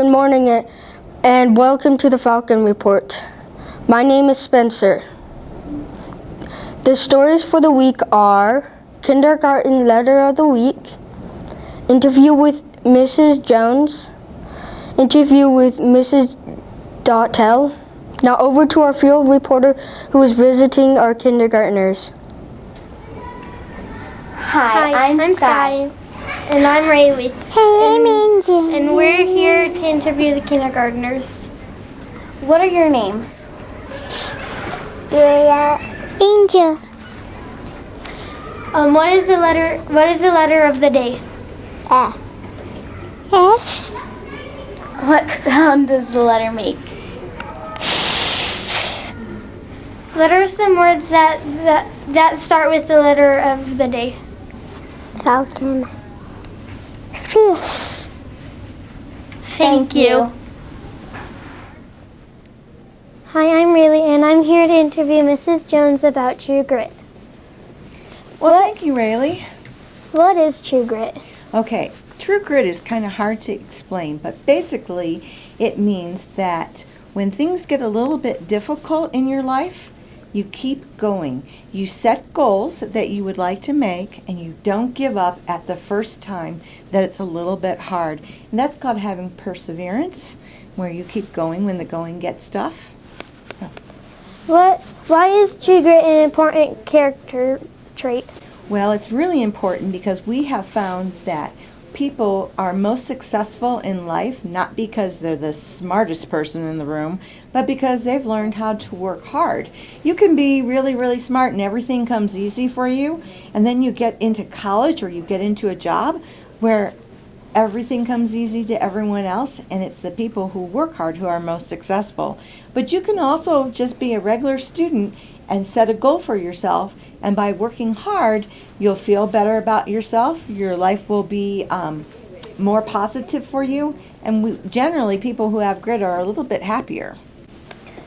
Good morning and welcome to the Falcon Report. My name is Spencer. The stories for the week are Kindergarten Letter of the Week, Interview with Mrs. Jones, Interview with Mrs. Dautel. Now over to our field reporter who is visiting our kindergartners. Hi, I'm Sky. And I'm Rayleigh. Hey, I'm Angel. And we're here to interview the kindergartners. What are your names? Julia. Angel. What is the letter of the day? F. F. What sound does the letter make? What are some words that start with the letter of the day? Falcon. Fish. Thank you. Hi, I'm Rayleigh, and I'm here to interview Mrs. Jones about True Grit. Well, thank you, Rayleigh. What is True Grit? Okay, True Grit is kind of hard to explain, but basically it means that when things get a little bit difficult in your life, you keep going. You set goals that you would like to make, and you don't give up at the first time that it's a little bit hard. And that's called having perseverance, where you keep going when the going gets tough. Why is True Grit an important character trait? Well, it's really important because we have found that people are most successful in life not because they're the smartest person in the room, but because they've learned how to work hard. You can be really, really smart and everything comes easy for you, and then you get into college or you get into a job where everything comes easy to everyone else, and it's the people who work hard who are most successful. But you can also just be a regular student and set a goal for yourself, and by working hard, you'll feel better about yourself. Your life will be more positive for you, and generally people who have grit are a little bit happier.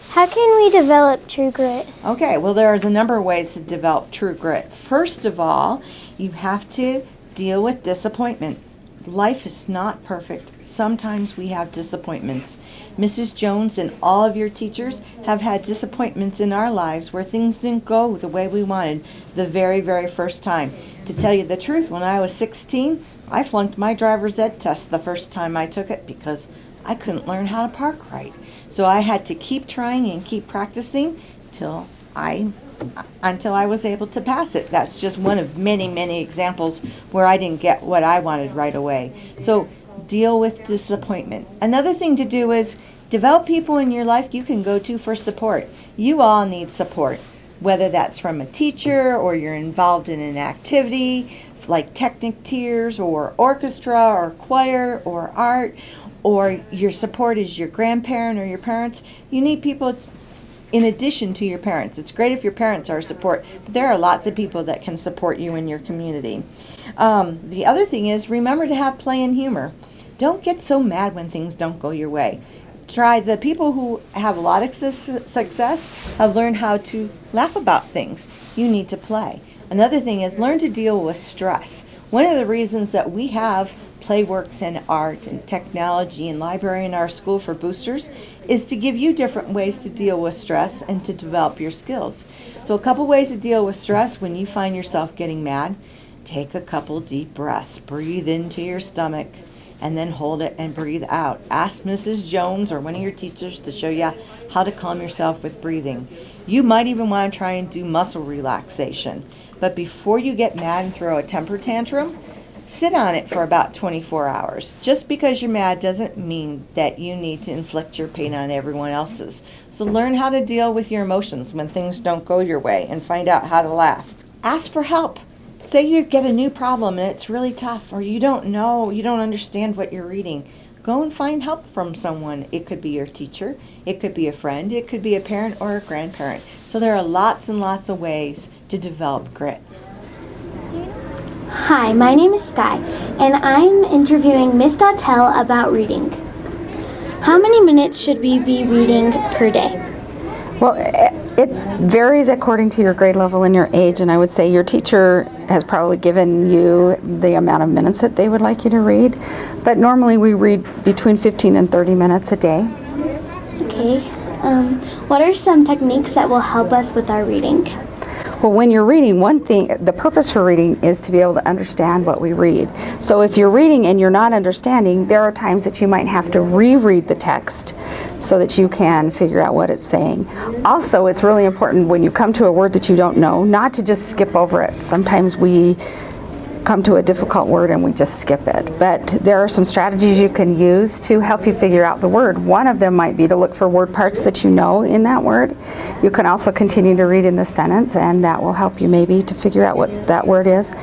How can we develop True Grit? Okay, well, there's a number of ways to develop true grit. First of all, you have to deal with disappointment. Life is not perfect. Sometimes we have disappointments. Mrs. Jones and all of your teachers have had disappointments in our lives where things didn't go the way we wanted the very, very first time. To tell you the truth, when I was 16, I flunked my driver's ed test the first time I took it because I couldn't learn how to park right. So I had to keep trying and keep practicing until I was able to pass it. That's just one of many, many examples where I didn't get what I wanted right away. So deal with disappointment. Another thing to do is develop people in your life you can go to for support. You all need support, whether that's from a teacher or you're involved in an activity like Technic-Tears or orchestra or choir or art, or your support is your grandparent or your parents. You need people in addition to your parents. It's great if your parents are support, but there are lots of people that can support you in your community. The other thing is, remember to have play and humor. Don't get so mad when things don't go your way. The people who have a lot of success have learned how to laugh about things. You need to play. Another thing is learn to deal with stress. One of the reasons that we have Playworks and art and technology and library in our school for boosters is to give you different ways to deal with stress and to develop your skills. So a couple ways to deal with stress when you find yourself getting mad: take a couple deep breaths, breathe into your stomach, and then hold it and breathe out. Ask Mrs. Jones or one of your teachers to show you how to calm yourself with breathing. You might even want to try and do muscle relaxation. But before you get mad and throw a temper tantrum, sit on it for about 24 hours. Just because you're mad doesn't mean that you need to inflict your pain on everyone else's. So learn how to deal with your emotions when things don't go your way and find out how to laugh. Ask for help. Say you get a new problem and it's really tough, or you don't understand what you're reading. Go and find help from someone. It could be your teacher, it could be a friend, it could be a parent or a grandparent. So there are lots and lots of ways to develop grit. Hi, my name is Sky, and I'm interviewing Miss Dautel about reading. How many minutes should we be reading per day? Well, It varies according to your grade level and your age, and I would say your teacher has probably given you the amount of minutes that they would like you to read. But normally we read between 15 and 30 minutes a day. Okay. What are some techniques that will help us with our reading? Well, when you're reading, one thing, the purpose for reading is to be able to understand what we read. So if you're reading and you're not understanding, there are times that you might have to reread the text so that you can figure out what it's saying. Also, it's really important when you come to a word that you don't know, not to just skip over it. Sometimes we come to a difficult word and we just skip it. But there are some strategies you can use to help you figure out the word. One of them might be to look for word parts that you know in that word. You can also continue to read in the sentence, and that will help you maybe to figure out what that word is.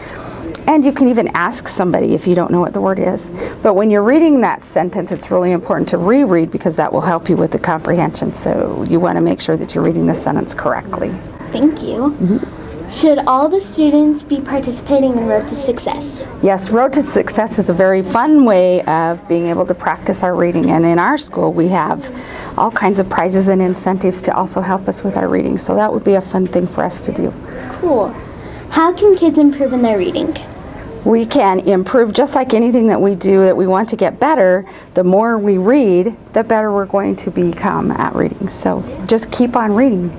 And you can even ask somebody if you don't know what the word is. But when you're reading that sentence, it's really important to reread because that will help you with the comprehension. So you want to make sure that you're reading the sentence correctly. Thank you. Should all the students be participating in Road to Success? Yes, Road to Success is a very fun way of being able to practice our reading. And in our school, we have all kinds of prizes and incentives to also help us with our reading. So that would be a fun thing for us to do. Cool. How can kids improve in their reading? We can improve just like anything that we do that we want to get better. The more we read, the better we're going to become at reading. So just keep on reading.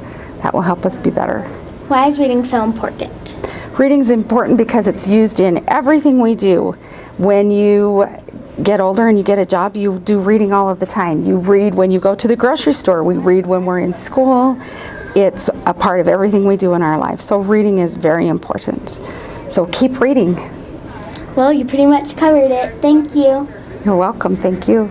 That will help us be better. Why is reading so important? Reading is important because it's used in everything we do. When you get older and you get a job, you do reading all of the time. You read when you go to the grocery store. We read when we're in school. It's a part of everything we do in our lives. So reading is very important. So keep reading. Well, you pretty much covered it. Thank you. You're welcome. Thank you.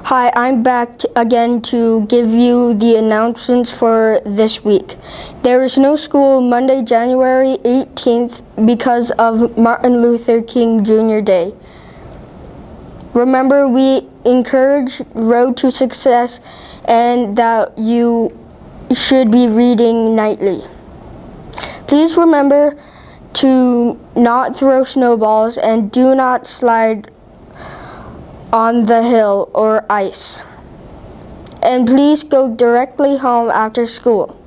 Hi, I'm back again to give you the announcements for this week. There is no school Monday, January 18th because of Martin Luther King Jr. Day. Remember, we encourage Road to Success and that you should be reading nightly. Please remember to not throw snowballs and do not slide on the hill or ice. And please go directly home after school.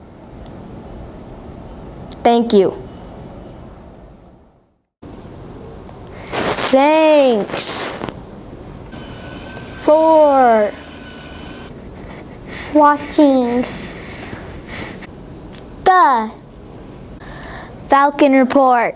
Thank you. Thanks for Watching The Falcon Report.